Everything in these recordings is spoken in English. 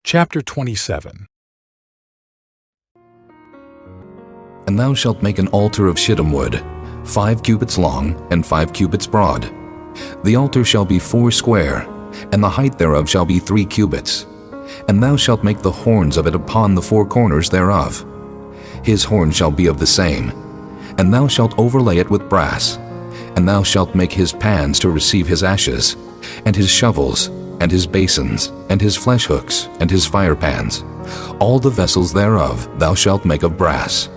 Chapter 27. And thou shalt make an altar of shittim wood, 5 cubits long and 5 cubits broad. The altar shall be 4 square, and the height thereof shall be 3 cubits. And thou shalt make the horns of it upon the 4 corners thereof. His horn shall be of the same. And thou shalt overlay it with brass. And thou shalt make his pans to receive his ashes, and his shovels, and his basins, and his flesh hooks, and his fire pans. All the vessels thereof thou shalt make of brass.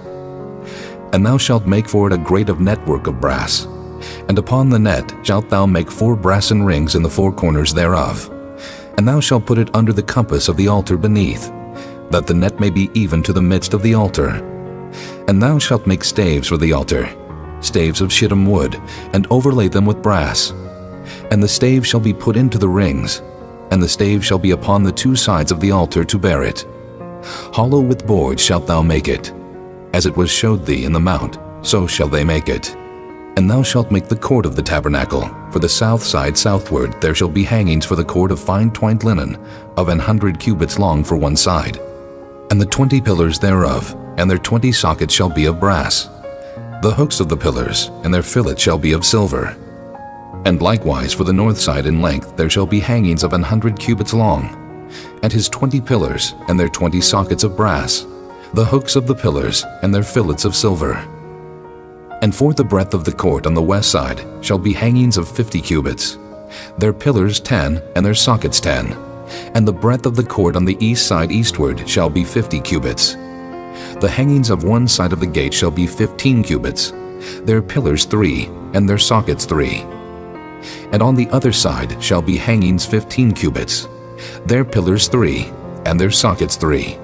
And thou shalt make for it a grate of network of brass. And upon the net shalt thou make 4 brassen rings in the 4 corners thereof. And thou shalt put it under the compass of the altar beneath, that the net may be even to the midst of the altar. And thou shalt make staves for the altar, staves of shittim wood, and overlay them with brass. And the stave shall be put into the rings, and the stave shall be upon the 2 sides of the altar to bear it. Hollow with boards shalt thou make it. As it was showed thee in the mount, so shall they make it. And thou shalt make the court of the tabernacle. For the south side southward there shall be hangings for the cord of fine twined linen, of 100 cubits long for one side. And the 20 pillars thereof, and their 20 sockets shall be of brass. The hooks of the pillars, and their fillets shall be of silver. And likewise for the north side in length there shall be hangings of 100 cubits long, and his 20 pillars, and their 20 sockets of brass, the hooks of the pillars, and their fillets of silver. And for the breadth of the court on the west side shall be hangings of 50 cubits, their pillars 10, and their sockets 10. And the breadth of the court on the east side eastward shall be 50 cubits. The hangings of one side of the gate shall be 15 cubits, their pillars 3, and their sockets 3. And on the other side shall be hangings 15 cubits, their pillars 3, and their sockets 3.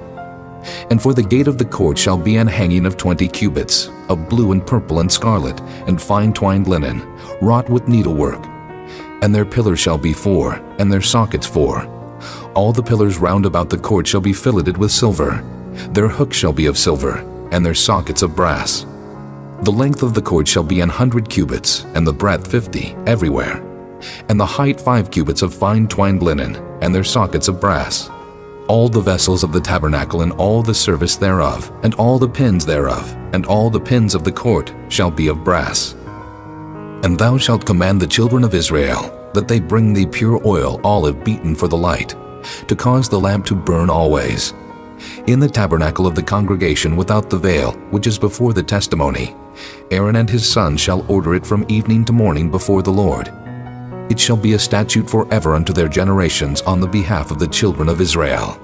And for the gate of the court shall be an hanging of 20 cubits, of blue and purple and scarlet, and fine twined linen, wrought with needlework. And their pillars shall be 4, and their sockets 4. All the pillars round about the court shall be filleted with silver. Their hooks shall be of silver, and their sockets of brass. The length of the court shall be 100 cubits, and the breadth 50, everywhere. And the height 5 cubits of fine twined linen, and their sockets of brass. All the vessels of the tabernacle and all the service thereof, and all the pins thereof, and all the pins of the court shall be of brass. And thou shalt command the children of Israel, that they bring thee pure oil, olive beaten for the light, to cause the lamp to burn always. In the tabernacle of the congregation without the veil, which is before the testimony, Aaron and his sons shall order it from evening to morning before the Lord. It shall be a statute forever unto their generations on the behalf of the children of Israel.